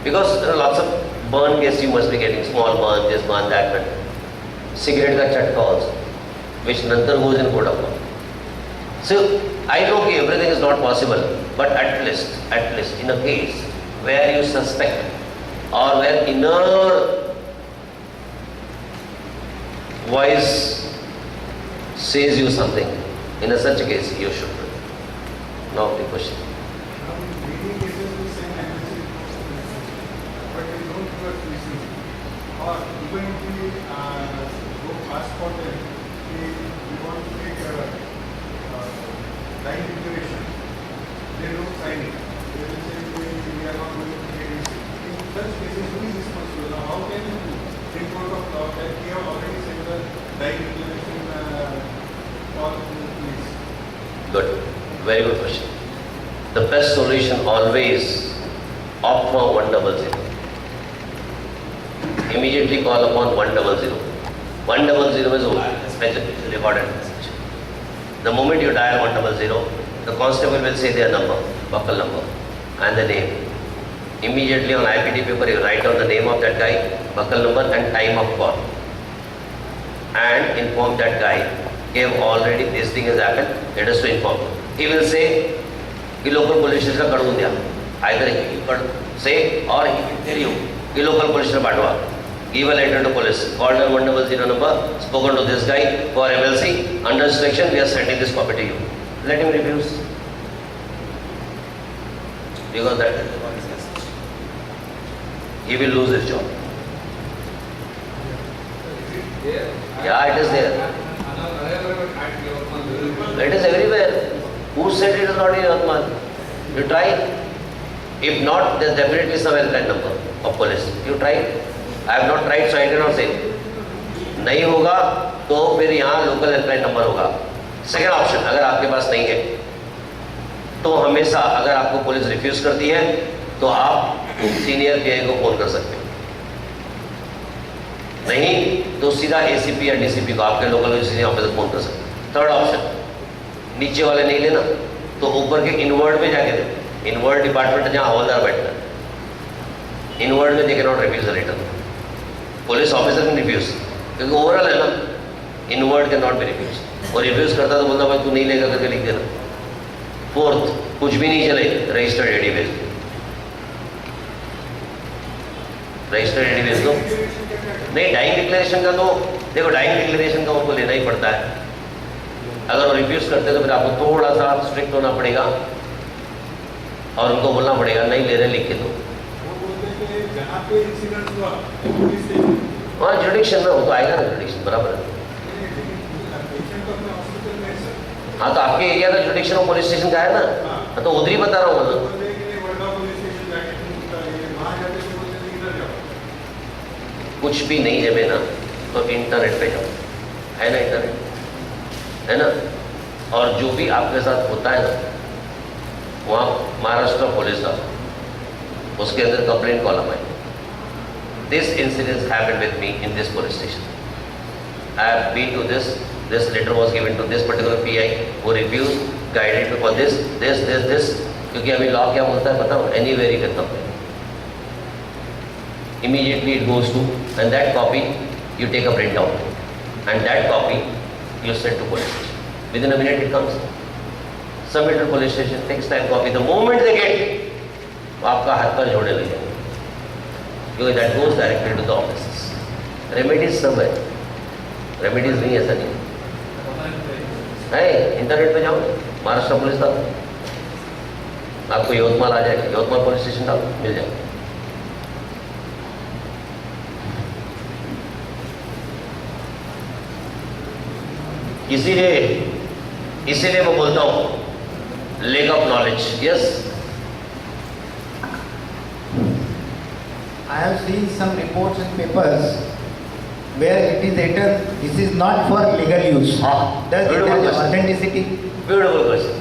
Because there are lots of burn gas you must be getting, small burn, this burn, that, but cigarette का चटका also, which नंतर goes in court of law. So I know that everything is not possible, but at least in a case where you suspect or where inner voice says you something, in a such a case you should do. Now the question. Many cases we send MLC but they don't give us receipt. Or even if we go ask for them, we want to make a line declaration. They don't sign it. They will say we are not going to get receipt. In such cases, who is responsible? Now, how can you in court of law that we have already sent the line declaration or to the police? Good. Very good question. The best solution always opt for 100. Immediately call upon 100. 100 is a recorded message. The moment you dial 100, the constable will say their number, buckle number, and the name. Immediately on IPT paper, you write down the name of that guy, buckle number, and time of call, and inform that guy. If already this thing has happened, let us to inform. He will say, कि local police station का कड़ून दिया. Either he could say or he will tell you कि local police station पाठवा. Give a letter to police. Called on 100 number. Spoken to this guy for MLC. Under instruction, we are sending this copy to you. Let him refuse. Because that is the message. He will lose his job. Yeah, it is there. It is everywhere. Who said it is not in Yavatmal? You try. If not, there is definitely some helpline number of police. You try. I have not tried, so I cannot say. नहीं होगा तो फिर यहाँ local helpline number होगा. Second option, अगर आपके पास नहीं है तो हमेशा अगर आपको पुलिस रिफ्यूज करती है तो आप सीनियर पीआई को फोन कर सकते हो. नहीं तो सीधा एसीपी या डीसीपी को, आपके लोकल सीनियर ऑफिसर फोन कर सकते हो. थर्ड ऑप्शन, नीचे वाले नहीं लेना तो ऊपर के इनवर्ड में जाके दे. इनवर्ड डिपार्टमेंट जहाँ हवलदार बैठता है, इनवर्ड में they can not refuse the letter. Police officer can refuse क्योंकि ओवरऑल है ना. Inward can not be refuse. और रिफ्यूज करता तो बोलता भाई तू नहीं लेगा करके लिख देना. फोर्थ, कुछ भी नहीं चले, रजिस्टर्ड एडी भेज दो. रजिस्टर्ड एडी भेज दो. नहीं, डाइंग डिक्लेरेशन का तो देखो, डाइंग डिक्लेरेशन का उनको लेना ही पड़ता है. अगर वो रिफ्यूज करते तो फिर आपको थोड़ा सा स्ट्रिक्ट होना पड़ेगा और उनको बोलना पड़ेगा नहीं ले रहे, लिख के दो. हाँ, जुडिक्शन में वो तो आएगा ना, जुडिक्शन बराबर है. हाँ, तो आपके एरिया का जुडिक्शन और पुलिस स्टेशन का है ना, तो उधर ही बता रहा हूँ मैं. कुछ भी नहीं जमे ना तो इंटरनेट पे जाओ, है ना इंटरनेट, है ना. और जो भी आपके साथ होता है ना, वहाँ महाराष्ट्र पुलिस का उसके अंदर कंप्लेंट कॉलम है. This incident happened with me in this police station. I have been to this letter was given to this particular PI वो रिव्यूज गाइडेड फॉर दिस. क्योंकि अभी लॉ क्या बोलता है पता हो, anywhere you can complain. Immediately it goes to, and that copy you take a print out, and that copy you send to police station. Within a minute it comes. Submit to police station, takes time, copy. The moment they get, आपका हाथ पर जोड़े लगे, क्योंकि that goes directly to the offices. Remedies सब है, remedies नहीं ऐसा नहीं है. इंटरनेट पे जाओ, महाराष्ट्र पुलिस डालो, आपको यवतमाल आ जाएगा, यवतमाल पुलिस स्टेशन डालो, मिल जाएगा. इसीलिए मैं बोलता हूं lack of knowledge. Yes, I have seen some reports in papers where it is written this is not for legal use. Does it have authenticity? Beautiful question.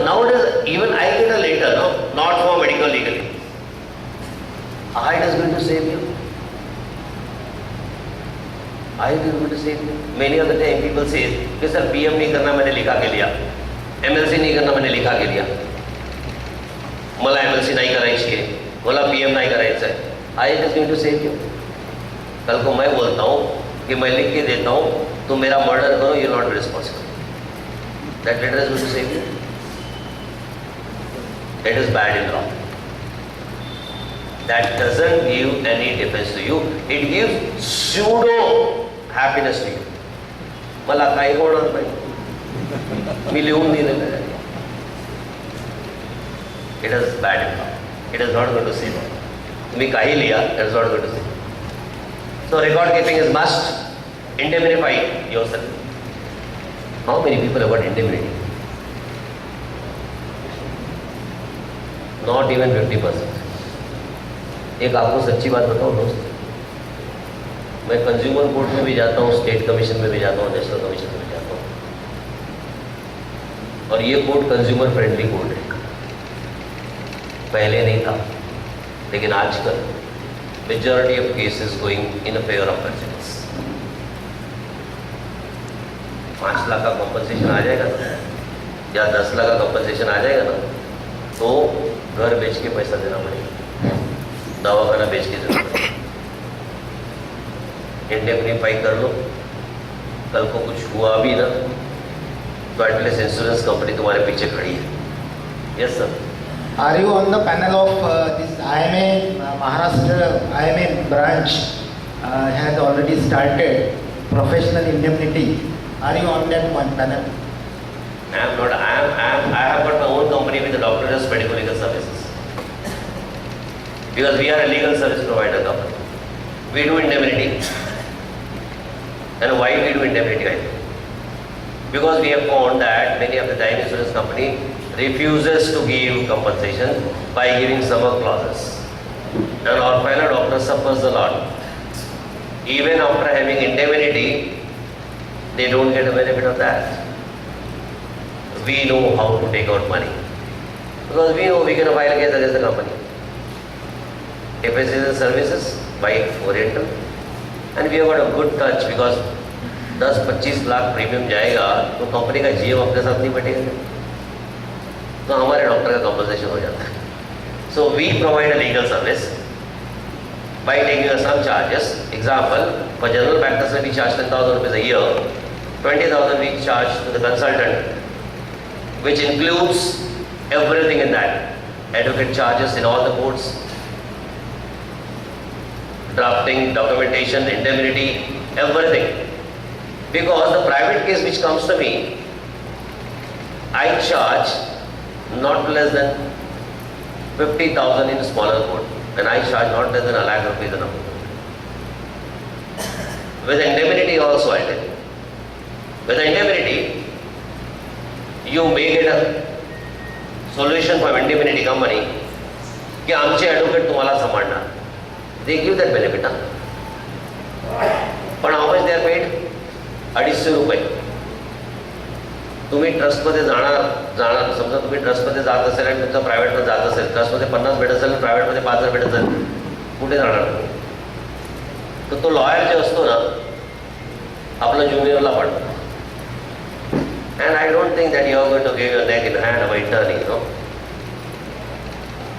Nowadays even I get a letter, no, not for medical legal. How it is going to save you? I will going to say many of the time people say कि sir PM नहीं करना मैंने लिखा के लिया, MLC नहीं करना मैंने लिखा के लिया. मला MLC नाही करायची आहे, मला PM नहीं करायचं आहे, I it is going to save you. कल को मैं बोलता हूँ कि मैं लिख के देता हूँ तुम मेरा मर्डर करो, you not responsible. That letter is going to save you. It is bad in law. That doesn't give any defense to you. It gives pseudo happiness to you. मला काही होणार नाही, मी लिहून दिलेलं आहे. It is bad in law. It is not going to save you. तुम्ही काही लिहा, it is not going to save you. So record keeping is must. Indemnify yourself. How many people have got indemnity? Not even 50%. एक आपको सच्ची बात बताऊं दोस्त, मैं कंज्यूमर कोर्ट में भी जाता हूँ, स्टेट कमीशन में भी जाता हूँ, नेशनल कमीशन में भी जाता हूँ, और ये कोर्ट कंज्यूमर फ्रेंडली कोर्ट है. पहले नहीं था, लेकिन आजकल majority of cases going in favour of consumers. 5 lakh का कंपनसेशन आ जाएगा ना, या 10 लाख का कंपनसेशन आ जाएगा ना, तो घर बेच के पैसा देना पड़ेगा, दवाखाना बेच के देना पड़ेगा. इंडेमनिफाई कर लो, कल को कुछ हुआ भी ना तो एटलीस्ट इंश्योरेंस कंपनी तुम्हारे पीछे खड़ी है. Yes sir. Are you on the panel of this IMA, Maharashtra IMA branch has already started professional indemnity. Are you on that one panel? I am not. I have got my own company with the Doctors Medical Legal Services. Because we are a legal service provider company. We do indemnity. And why we do indemnity? Because we have found that many of the time insurance company refuses to give compensation by giving summer clauses. And our fellow doctor suffers a lot. Even after having indemnity, they don't get a benefit of that. We know how to take out money. Because we know we can file a case against the company. Depreciation services by Oriental. And we have got a good touch because 10-25 lakh premium जाएगा तो company का GM अपने साथ नहीं बैठेगा, तो हमारे doctor का कंपनसेशन हो जाता है. So we provide a legal service by taking some charges. Example, for general practice we charge 10,000 rupees a year. 20,000 we charge to the consultant, which includes everything in that. Advocate charges in all the courts, drafting, documentation, indemnity, everything. Because the private case which comes to me, I charge not less than 50,000 in smaller court, and I charge not less than 1 lakh rupees in a court. With indemnity also I tell you. With indemnity, you may get a solution from indemnity company कि आमचे advocate तुम्हाला सांभाळणार. They give that benefit. पण how much they are paid? 250 रुपये. तुम्ही ट्रस्टमध्ये जाणार समजा तुम्ही ट्रस्टमध्ये जात असेल आणि तुमचा प्रायव्हेटमध्ये जात असेल, ट्रस्टमध्ये 50 भेटत असेल, प्रायव्हेटमध्ये 5000 भेटत असेल, कुठे जाणार? तर तो लॉयर जे असतो ना, आपला ज्युनियरला पडतो. And I don't think that you are going to give your neck in hand of attorney, you know.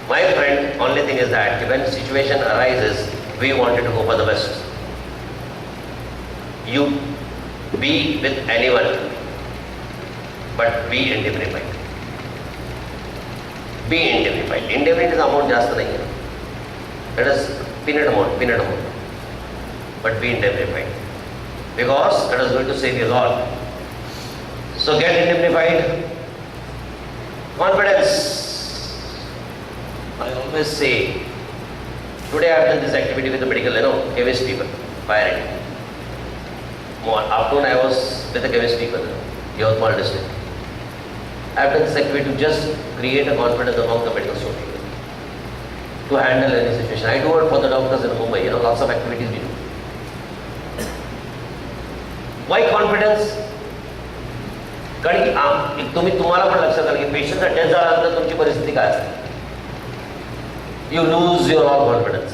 My friend, only thing is that when situation arises, we wanted to go for the best. You be with anyone, but be indemnified. Be indemnified. Indemnity amount जास्त नहीं है. That is peanut amount. But be indemnified. Because that is going to save you a lot. So get indemnified. Confidence. I always say, today I have done this activity with the medical, chemist people, fire it. Afternoon I was with the chemist people, Yavatmal district. I have done this activity to just create a confidence among the medical students to handle any situation. I do it for the doctors in Mumbai, lots of activities we do. Why confidence? कारण की तुम्हाला पण लक्षात आलं की पेशंटचा death झाल्यानंतर तुमची परिस्थिती काय असते. You lose your all confidence.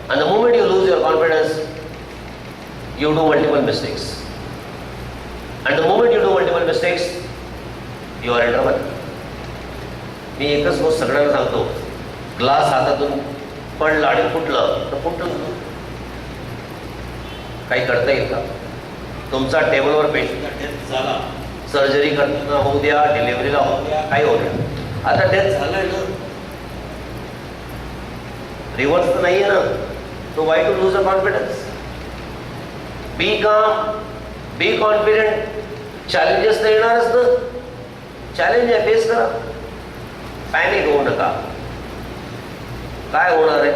And the moment you lose your confidence, you do multiple mistakes. And the moment you do multiple mistakes, you are in trouble. मी एकच गोष्ट सगळ्यांना सांगतो, ग्लास हातातून पडलं आणि फुटलं तर फुटलं, काही करता येईल का? तुमचा टेबलवर पेशंटचा डेथ झाला, सर्जरी करताना होऊ द्या, डिलिव्हरीला होऊ द्या, काही होऊ द्या, आता डेथ झालंय ना, रिव्हर्स तर नाहीये ना. तो why to lose a confidence? Be calm, be confident. Challenges तर येणारच ना, चॅलेंज आहे, फेस करा, पॅनिक होऊ नका. काय होणार आहे?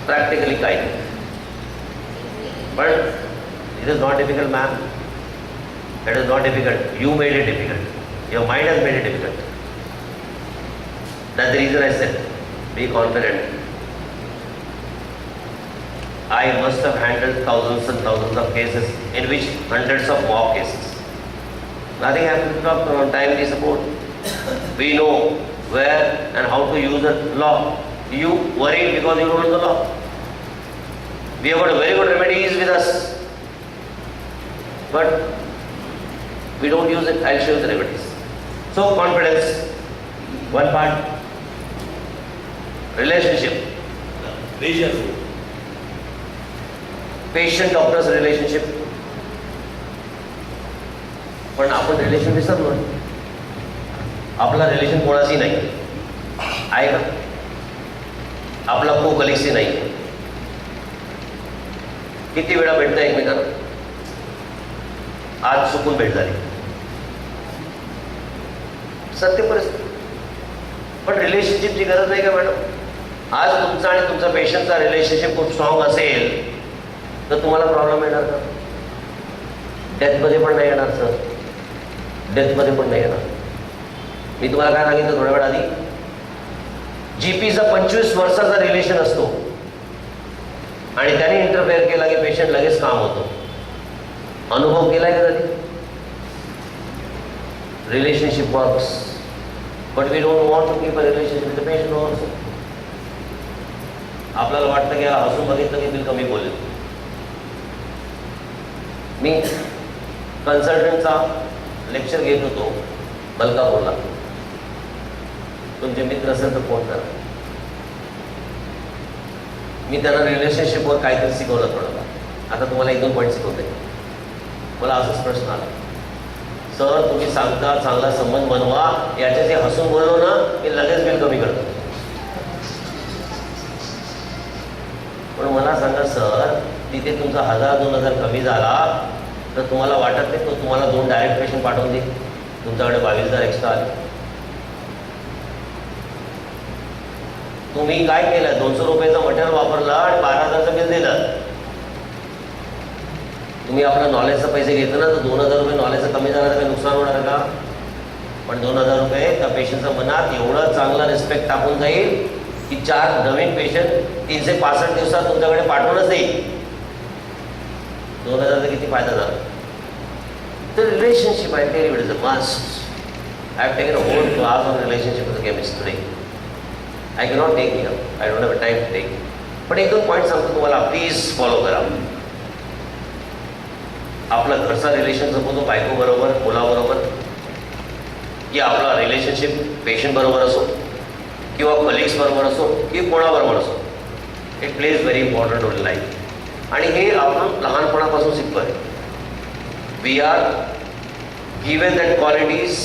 प्रॅक्टिकली काही नाही. पण it is not difficult ma'am, it is not difficult. You made it difficult, your mind has made it difficult. That's the reason I said be confident. I must have handled thousands and thousands of cases, in which hundreds of mock cases. Nothing happens without timely support. We know where and how to use the law. You worry because you don't know the law. We have got a very good remedies with us, but we don't use it. I'll show you the remedies. So confidence, one part. Relationship, major role. Patient doctor's relationship. पण आपण relation विसरलो. आपला relation कोणाशी नाही आहे का? आपला को कलिगशी नाही. किती वेळा भेटता एकमेकांना? आज चुकून भेट झाली, सत्य परिस्थिती. पण रिलेशनशिपची गरज नाही का मॅडम? आज तुमचा आणि तुमचा पेशंटचा रिलेशनशिप खूप स्ट्रॉंग असेल तर तुम्हाला प्रॉब्लेम येणार का? डेथमध्ये पण नाही येणार सर, डेथमध्ये पण नाही येणार. मी तुम्हाला काय सांगितलं थोड्या वेळ आधी, जीपीचा 25 वर्षाचा रिलेशन असतो आणि त्याने इंटरफेअर केला की पेशंट लगेच काम होतो. अनुभव केलाय का कधी? Relationship works, but we don't want to keep a relationship with the patient also. आपल्याला वाटतं की हसून बघितलं की बिल कमी बोलेल. मी कन्सल्टंटचा लेक्चर घेत होतो मलकापूरला. तुमचे मित्र असेल तर फोन करा. मी त्यांना रिलेशनशिपवर काहीतरी शिकवलं थोडं. आता तुम्हाला 1-2 पॉईंट शिकवते. मला असाच प्रश्न आला, सर तुम्ही सांगता चांगला संबंध बनवा, याच्याशी हसून बोललो ना की लगेच बिल कमी करतो. पण मला सांगा सर, तिथे तुमचा 1000-2000 कमी झाला तर तुम्हाला वाटत नाही तो तुम्हाला 2 डायरेक्ट पेशंट पाठवून देईल? तुमच्याकडे 22,000 एक्स्ट्रा आले. तुम्ही काय केलं? 200 रुपयाचं मटेरियल वापरलं आणि 12,000चं बिल दिलं. तुम्ही आपल्या नॉलेजचे पैसे घेतलं ना तर 2,000 रुपये नॉलेजचं कमी झालं तर काही नुकसान होणार का? पण 2,000 रुपये त्या पेशंटच्या मनात एवढं चांगला रिस्पेक्ट टाकून जाईल की 4 नवीन पेशंट 365 दिवसात तुमच्याकडे पाठवूनच देईल. 2,000चा किती फायदा झाला? तर relationship I tell you it is a must. I have taken a whole class on relationship with the chemist today. I cannot take here, I don't have a time to take. पण 1-2 point सांगतो तुम्हाला, please follow करा. आपला घरचा relation जपतो बायको बरोबर, मुलाबरोबर, की आपला रिलेशनशिप पेशंट बरोबर असो किंवा कलिग्स बरोबर असो की कोणाबरोबर असो, it plays very important role in life. आणि हे आपण लहानपणापासून शिकतोय. We are given that qualities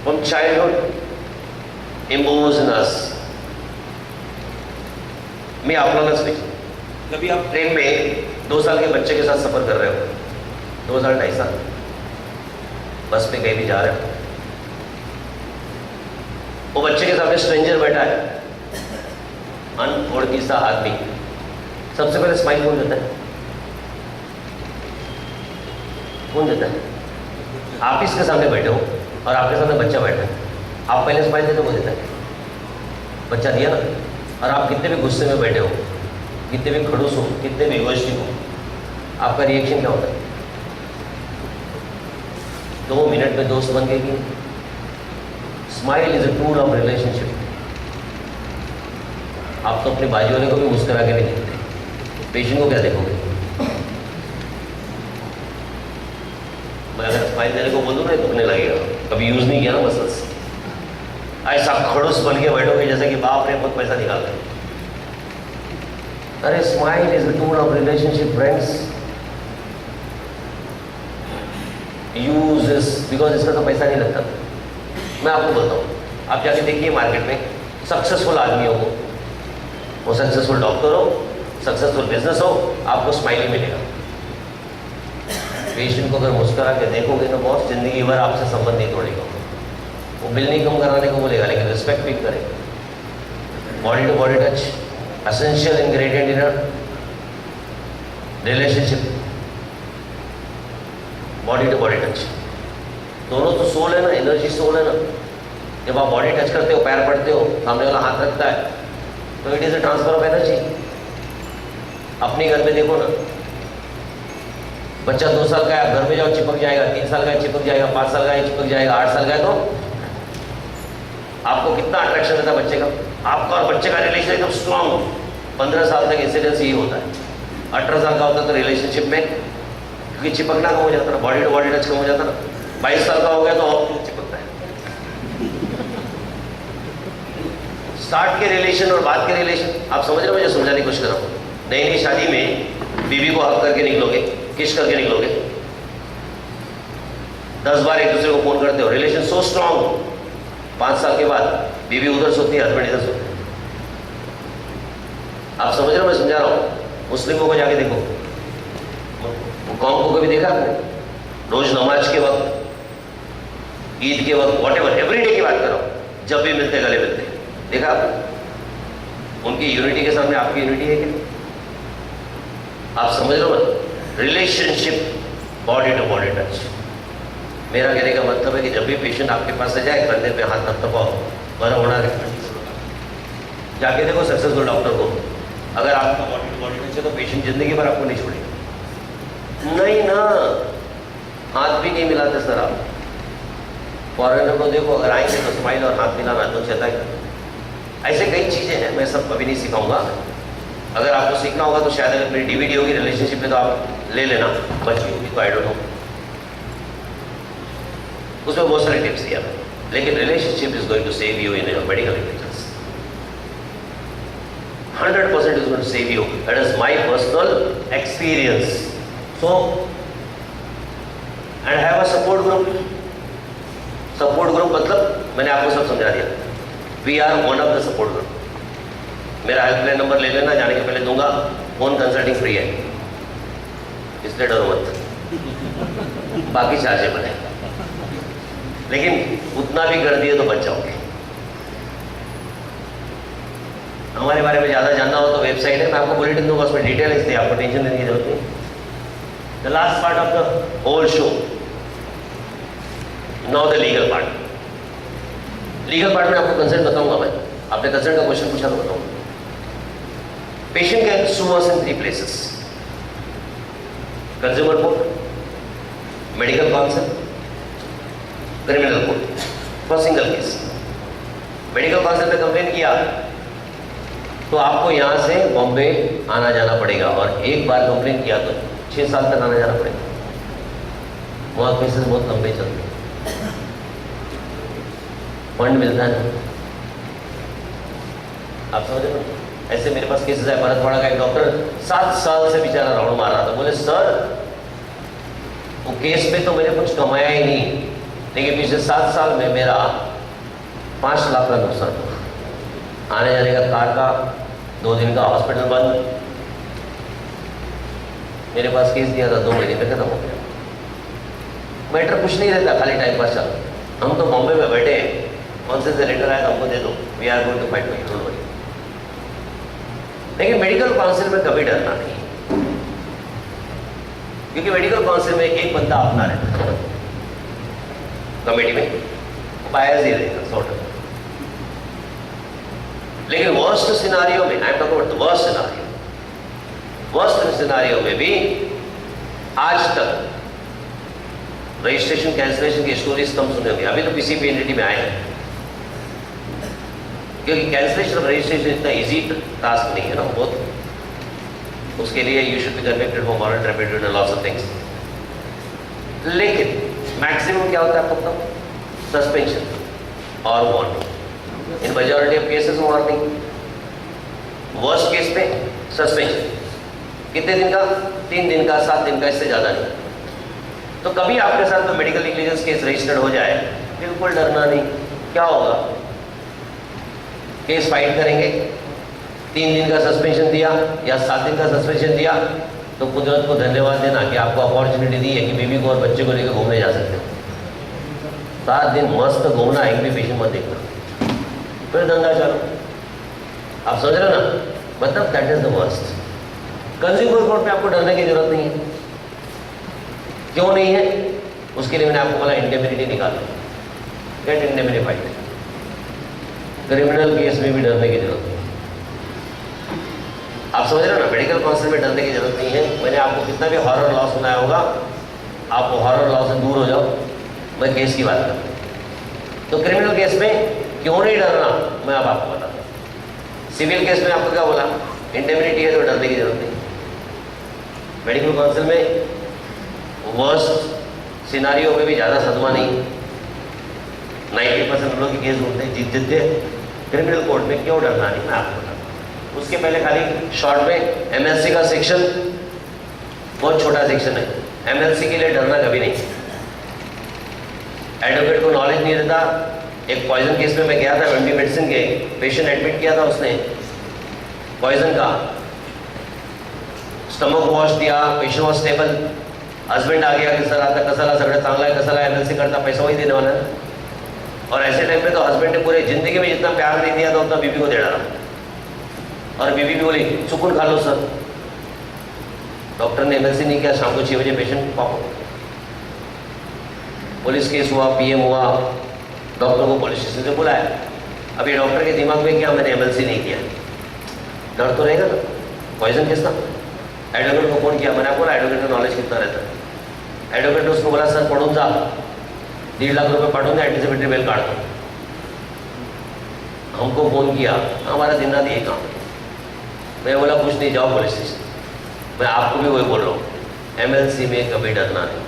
from childhood impose in us. मैं आपको नहीं, कभी आप ट्रेन में 2 साल के बच्चे के साथ सफ़र कर रहे हो, 2 साल 2.5 साल, बस में कहीं भी जा रहे हो, वो बच्चे के सामने स्ट्रेंजर बैठा है, अनओळखी सा आदमी, सबसे पहले स्माइल कौन देता है? कौन देता है? आप इसके सामने बैठे हो और आपके सामने बच्चा बैठा है, आप पहले स्माइल देते हो, वो देता है? बच्चा दिया ना. और आप कितने भी गुस्से में बैठे हो, कितने भी खड़ूस हो, कितने भी इमोशनल हो, आपका रिएक्शन क्या होता है? 2 मिनट में दोस्त बन गए कि smile is a tool of relationship. आप तो अपने बाजू वाले को भी मुस्कुरा के नहीं देखते, पेशेंट को क्या देखोगे? मैं अगर स्माइल देने को बोलूँ ना दुखने लगेगा, कभी यूज़ नहीं किया ना मसल्स. ऐसा खड़ूस बन के बैठोगे जैसे कि बाप रे बहुत पैसा निकाल रहे। अरे smile is a tool of relationship friends. Use this because इसका तो पैसा नहीं लगता। मैं आपको बोलता हूँ, आप जाके देखिए मार्केट में सक्सेसफुल आदमियों को, वो सक्सेसफुल डॉक्टर हो, सक्सेसफुल बिजनेस हो, आपको स्माइली मिलेगा। पेशेंट को अगर मुस्कुरा के देखोगे तो बहुत जिंदगी भर आपसे संबंध नहीं तोड़ेगा। वो बिल नहीं कम कराने को बोलेगा लेकिन रिस्पेक्ट भी करेगा। Body to body touch essential ingredient in relationship. Body to body touch, दोनों तो सोल है ना, एनर्जी सोल है ना। जब आप बॉडी टच करते हो, पैर पड़ते हो, सामने वाला हाथ रखता है, तो it is a transfer of energy. अपने घर में देखो ना, बच्चा 2 साल का है, घर में जाओ चिपक जाएगा, 3 साल का है चिपक जाएगा, 5 साल का है चिपक जाएगा, 8 साल का है तो आपको कितना अट्रैक्शन रहता है बच्चे का। आपका और बच्चे का रिलेशन एकदम स्ट्रांग हो। 15 साल तक इंसिडेंस ये होता है। 18 साल का होता है तो रिलेशनशिप में, क्योंकि चिपकना कम हो जाता है, बॉडी टू बॉडी टच कम हो जाता है ना। 22 साल का हो गया तो और चिपकता है। स्टार्ट के रिलेशन और बाद के रिलेशन, आप समझ रहे हो, मुझे समझाने की कोशिश कर रहा हूँ। नई नई शादी में बीवी को हक करके निकलोगे, किस करके निकलोगे, 10 बार एक दूसरे को फोन करते हो, रिलेशन सो स्ट्रांग। 5 साल के बाद बीवी उधर सोती है, हस्बैंड इधर सोते हैं। आप समझ रहे हो, मैं समझा रहा हूँ। मुस्लिमों को जाके देखो, कौम को कभी देखा आपने? रोज नमाज के वक्त, ईद के वक्त, व्हाटएवर एवरीडे की बात कर रहा हूं, जब भी मिलते गले मिलते, देखा आपने? उनकी यूनिटी के सामने आपकी यूनिटी है क्या? आप समझ रहे हो? Relationship body to body touch. मेरा कहने का मतलब है कि जब भी पेशेंट आपके पास से जाए, कंधे पे हाथ मत दबाओ, बड़ा होना जाके देखो सक्सेसफुल डॉक्टर को। अगर आपका बॉडी टू बॉडी टच है तो पेशेंट जिंदगी भर आपको नहीं छोड़ेगा। नहीं ना, हाथ भी नहीं मिलाते सर आप। फॉरेनर को देखो, अगर आएंगे तो स्माइल और हाथ मिलाना तो चलता है। ऐसे कई चीज़ें हैं, मैं सब कभी नहीं सिखाऊंगा। अगर आपको सीखना होगा तो शायद अगर मेरी डीवीडी होगी रिलेशनशिप में तो आप ले लेना, बची होगी तो आई डोंट नो, उसमें बहुत सारे टिप्स दिया है। लेकिन relationship is going to save you in your medical experience. 100% is going to save you. That is my personal experience. So, and have a support group. Support group मतलब मैंने आपको सब समझा दिया। We are one of the support group. मेरा helpline number ले लेना, जाने के पहले दूंगा। फोन कंसल्टिंग फ्री है, इसलिए डरो मत। बाकी चार्जेबल है, लेकिन उतना भी कर दिए तो बच जाओगे। हमारे बारे में ज़्यादा जानना हो तो वेबसाइट है, मैं आपको बुलेटिन दूंगा, उसमें डिटेल है, इसलिए आपको टेंशन लेने की जरूरत नहीं। The last part of the whole show, now the legal part. Legal part में आपको कंसेंट बताऊंगा मैं। आपने कंसेंट का क्वेश्चन पूछा तो बताऊंगा। Patient can sue us in 3 places: consumer court, medical council, criminal court for single case. Medical council में कंप्लेन किया तो आपको यहाँ से बॉम्बे आना जाना पड़ेगा, और एक बार कंप्लेन किया तो 6 साल तक आना जाना पड़ेगा। वहाँ केसेस बहुत लंबे चलते हैं, फंड मिलता है ना। आप समझ रहे हो? ऐसे मेरे पास केसेस है। भरतवाड़ा का एक डॉक्टर 7 साल से बेचारा राउंड मार रहा था। बोले सर, वो केस में तो मैंने कुछ कमाया ही नहीं, लेकिन पिछले 7 साल में मेरा 5 लाख का नुकसान हुआ। आने जाने का, कार का, 2 दिन का हॉस्पिटल बंद। मेरे पास केस दिया था, 2 महीने में खत्म हो गया। मैटर कुछ नहीं रहता, खाली टाइम पास चल। हम तो बॉम्बे में बैठे हैं, कौन से लेटर आया तो हमको दे दो, we are going to fight for you, don't worry. लेकिन मेडिकल काउंसिल में कभी डरना नहीं, क्योंकि मेडिकल काउंसिल में एक बंदा अपना रहता है कमेटी में, बायस ही रहेगा 100%। लेकिन वर्स्ट सिनारियो में, I am talking about the worst scenario, worst scenario में भी आज तक रजिस्ट्रेशन कैंसिलेशन की स्टोरीज कम सुने होंगे। अभी तो पीसीपीएनडीटी में आए हैं, क्योंकि कैंसिलेशन और रजिस्ट्रेशन इतना इजी टास्क नहीं है ना, बहुत उसके लिए you should be convicted for moral turpitude and lots of things. लेकिन मैक्सिमम क्या होता है आपको पता? सस्पेंशन और warning. In majority of cases warning, worst case में सस्पेंशन। कितने दिन का? 3 दिन का, 7 दिन का, इससे ज़्यादा नहीं। तो कभी आपके साथ में मेडिकल नेग्लिजेंस केस रजिस्टर्ड हो जाए, बिल्कुल डरना नहीं। क्या होगा? केस फाइट करेंगे, 3 दिन का सस्पेंशन दिया या 7 दिन का सस्पेंशन दिया, तो कुदरत को धन्यवाद देना कि आपको अपॉर्चुनिटी दी है कि बेबी को और बच्चे को लेकर घूमने जा सकते हो। 7 दिन मस्त घूमना, एक भी पेशेंट मत देखना, फिर धंधा चालू। आप समझ रहे हो ना? मतलब that is the worst. Consumer court में आपको डरने की जरूरत नहीं है। क्यों नहीं है? उसके लिए मैंने आपको बोला इंडेमनिटी निकालो, गेट इंडेमनिफाइड। क्रिमिनल केस में भी डरने की जरूरत नहीं। आप समझ रहे हो ना? मेडिकल काउंसिल में डरने की जरूरत नहीं है। मैंने आपको कितना भी हॉरर लॉ सुनाया होगा, आप हॉरर लॉ से दूर हो जाओ। मैं केस की बात करता हूँ। तो क्रिमिनल केस में क्यों नहीं डरना, मैं अब आपको बताता हूँ। सिविल केस में आपको क्या बोला? इंडेमनिटी है तो डरने की जरूरत नहीं। मेडिकल काउंसिल में वर्स्ट सिनारियो में भी ज़्यादा सदमा नहीं, 90% लोगों के केस होते हैं, जीतते। क्रिमिनल कोर्ट में क्यों डरना नहीं, मैं आपको बताता हूँ। उसके पहले खाली शॉर्ट में MLC का सेक्शन बहुत छोटा सेक्शन है। MLC के लिए डरना कभी नहीं। एडवोकेट को नॉलेज नहीं रहता। एक पॉइजन केस में मैं गया था, MD मेडिसिन के, पेशेंट एडमिट किया था उसने पॉइजन का, स्टमक वॉश दिया, पेशेंट वॉज स्टेबल। हस्बैंड आ गया कि सर आता कसाला सगळं चांगला है, कसाला MLC करता, पैसा वही देने वाला है। और ऐसे टाइम पे तो हस्बैंड ने पूरे जिंदगी में जितना प्यार नहीं दिया था उतना बीबी को दे डाला। और बीबी भी बोली सुकून खा लो सर। डॉक्टर ने MLC नहीं किया, शाम को 6 बजे पेशेंट पापा। पुलिस केस हुआ, PM हुआ, डॉक्टर को पुलिस स्टेशन से बुलाया। अभी डॉक्टर के दिमाग में क्या, मैंने MLC नहीं किया, डर तो रहेगा ना। पॉइजन केस था, एडवोकेट को फोन किया। मैंने आपको बोला एडवोकेट का नॉलेज कितना रहता है। एडवोकेट ने उसको बोला सर पढ़ून जा, 1.5 लाख रुपए पढ़ूंगा, एंटीसिपेटरी बेल काट दो। हमको फोन किया, हमारा दिन रात ये काम। मैं बोला कुछ नहीं, जाओ पुलिस स्टेशन। मैं आपको भी वही बोल रहा हूँ, MLC में कभी डरना नहीं।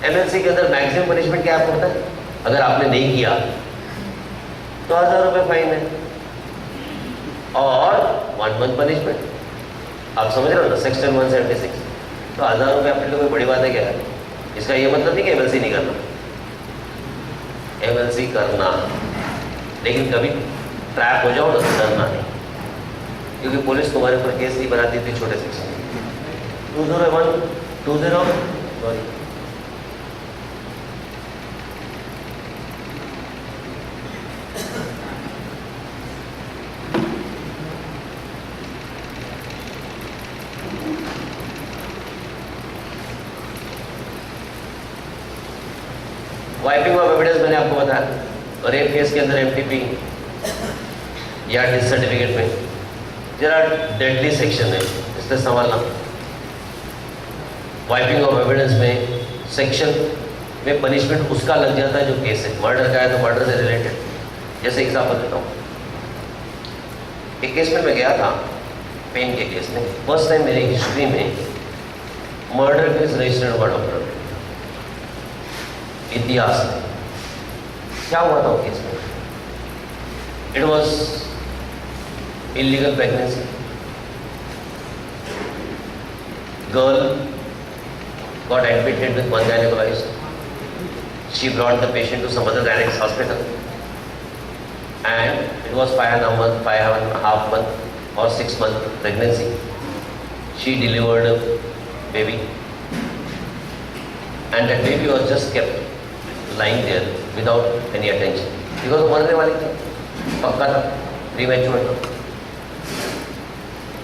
MLC के अंदर मैक्सिमम पनिशमेंट क्या पड़ता है? अगर आपने नहीं किया तो 1000 रुपये फाइन है और 1 मंथ पनिशमेंट। आप समझ रहे हो ना? सेक्शन 176। तो 1000 रुपये अपने लिए कोई बड़ी बात है क्या? इसका ये मतलब नहीं कि MLC नहीं करना, MLC करना, लेकिन कभी ट्रैप हो जाओ ना तो डरना नहीं, क्योंकि पुलिस तुम्हारे ऊपर केस नहीं बनाती थी छोटे section 20120 sorry. Wiping of evidence मैंने आपको बताया। रेप केस के अंदर MTP या डिस सर्टिफिकेट में जरा डेडली सेक्शन है, इससे संभालना। वाइपिंग ऑफ एविडेंस में सेक्शन में पनिशमेंट उसका लग जाता है जो केस है। मर्डर का है तो मर्डर से रिलेटेड। जैसे एग्जाम्पल देता हूँ, एक केस में मैं गया था, पेन के केस में। फर्स्ट टाइम मेरी हिस्ट्री में मर्डर केस रजिस्टर्ड हुआ डॉक्टर में, इतिहास में। क्या हुआ था वो केस में? It was illegal pregnancy. Girl got admitted with one gynecologist. She brought the patient to some other gynecologist hospital, and it was 5.5 month or 6 month pregnancy. She delivered a baby, and that baby was just kept lying there without any attention because वो मरने वाली थी, पक्का था, premature था,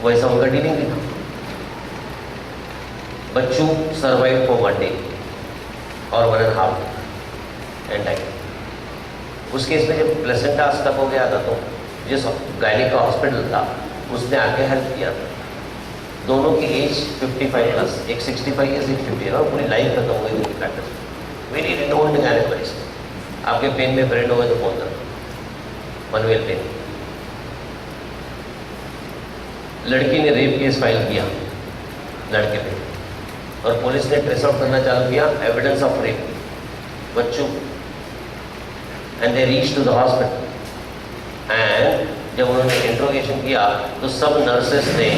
वैसा उनका dealing भी था। बच्चू सर्वाइव फॉर 1 day और 1.5 एंड डाइड। उस केस में जब प्लेसेंटा स्टक हो गया था तो जिस गायनिक का हॉस्पिटल था उसने आके हेल्प किया था। दोनों की एज 55 प्लस, एक 65 इयर्स, एक 50 और पूरी लाइफ खत्म हो गई उनकी प्रैक्टिस। Very renowned gynaecologist. आपके पेन में फ्रेंड हो गए तो फोन करना, मनवेल पेन। लड़की ने रेप केस फाइल किया लड़के पे, और पुलिस ने ट्रेस आउट करना चालू किया एविडेंस ऑफ रेप बच्चों, and they reach to the hospital. And जब उन्होंने इंट्रोगेशन किया तो सब नर्सेस ने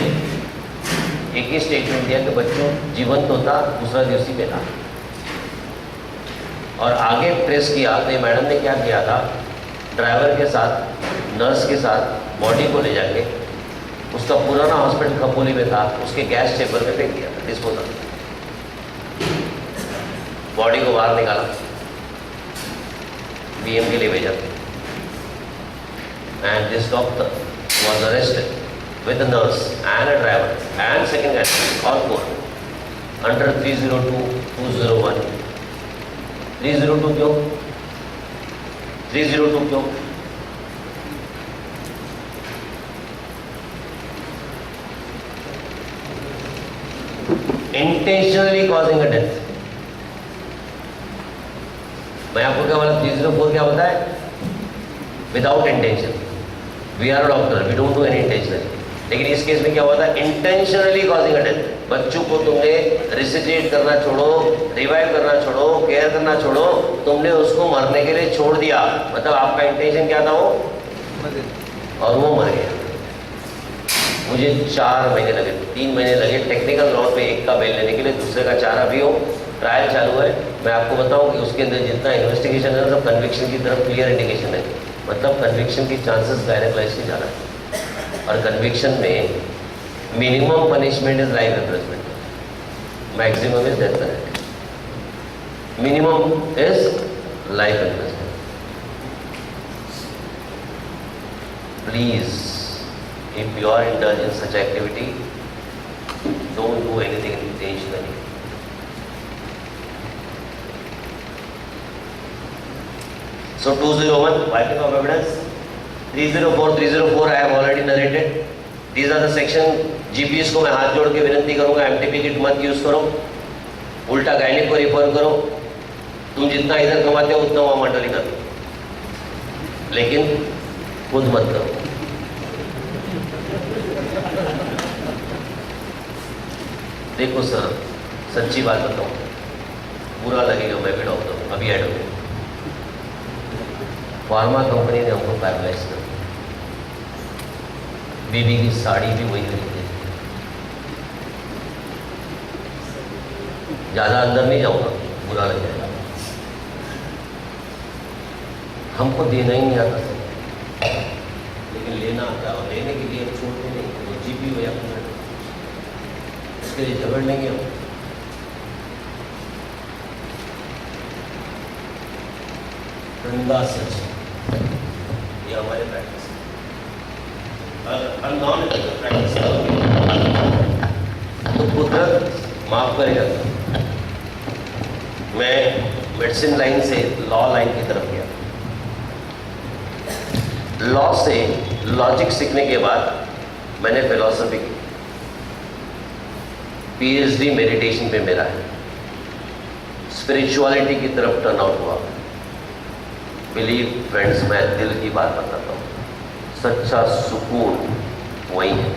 एक ही स्टेटमेंट दिया कि बच्चों जीवंत होता, दूसरा दिवस ही पे था। और आगे प्रेस किया तो ये मैडम ने क्या किया था, ड्राइवर के साथ नर्स के साथ बॉडी को ले जाके उसका पुराना हॉस्पिटल खपोली में था, उसके गैस चेम्बर में फेंक दिया था, डिस्पोजल। बॉडी को बाहर निकाला, पीएम के लिए भेजा, and this doctor was arrested with a nurse and a driver and second guy all four under 302-201. 302 क्यों? 302 क्यों? Intentionally causing a death. मैं आपको क्या बोला, 304 क्या होता है? Without intention. We are a doctor, we don't do any intentionally. लेकिन इस केस में क्या हुआ था, इंटेंशनली कॉजिंग अ डेथ। बच्चों को तुमने रिसिटेट करना छोड़ो, रिवाइव करना छोड़ो, केयर करना छोड़ो, तुमने उसको मरने के लिए छोड़ दिया। मतलब आपका इंटेंशन क्या था, वो और वो मर गया। मुझे 4 महीने लगे, 3 महीने लगे टेक्निकल राउंड पे एक का बेल लेने के लिए, दूसरे का 4 अभी हो, ट्रायल चालू है। मैं आपको बताऊं कि उसके अंदर जितना इन्वेस्टिगेशन है सब कन्विक्शन की तरफ क्लियर इंडिकेशन है। मतलब कन्विक्शन की चांसेस डायरेक्ट लाइफ से ज़्यादा है। और कन्विक्शन में minimum punishment is life imprisonment, maximum is death penalty, minimum is life imprisonment. Please, if you are indulged in such activity, don't do anything intentionally. So 201, wiping of evidence. 304 I have already narrated. These are the section. GPs को मैं हाथ जोड़ के विनती करूंगा, MTP kit मत use करो, उल्टा गायनिक को रिफर करो। तुम जितना इधर कमाते हो उतना वहां मंडली करो, लेकिन खुद मत करो। देखो सर, सच्ची बात बताऊं, बुरा लगेगा, मैं भी डॉक्टर हूँ, अभी ऐड हो। फार्मा कंपनी ने हमको पैरालाइज कर दिया, बीबी की साड़ी भी वही खरीदी। ज़्यादा अंदर नहीं जाऊँगा, बुरा लग जाएगा। हमको देना ही नहीं आता सर, लेकिन लेना आता है, और लेने के लिए छोड़ते नहीं, वो जीपी हो या उसके लिए झगड़ लेंगे हम। गंदा सच, ये हमारे प्रैक्टिस है, नॉन प्रैक्टिस तो कुदरत माफ करेगा। मैं मेडिसिन लाइन से लॉ लाइन की तरफ गया। लॉ से लॉजिक सीखने के बाद मैंने फिलॉसफी की, PhD मेडिटेशन पे मेरा है, स्पिरिचुअलिटी की तरफ टर्न आउट हुआ। बिलीव फ्रेंड्स, मैं दिल की बात बताता हूँ, सच्चा सुकून वही है।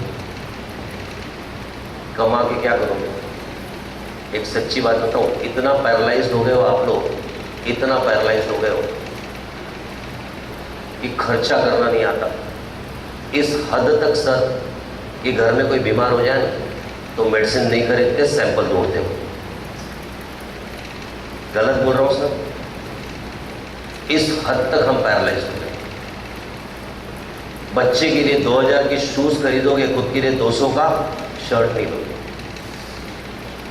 कमा के क्या करोगे? एक सच्ची बात बताऊँ, इतना पैरालाइज्ड हो गए हो आप लोग, इतना पैरालाइज्ड हो गए हो कि खर्चा करना नहीं आता। इस हद तक सर कि घर में कोई बीमार हो जाए तो मेडिसिन नहीं खरीदते, सैंपल ढूंढते हो। गलत बोल रहा हूँ सर? इस हद तक हम पैरालाइज हो गए। बच्चे के लिए 2000 के शूज खरीदोगे, खुद के लिए 200 का शर्ट नहीं लोगे।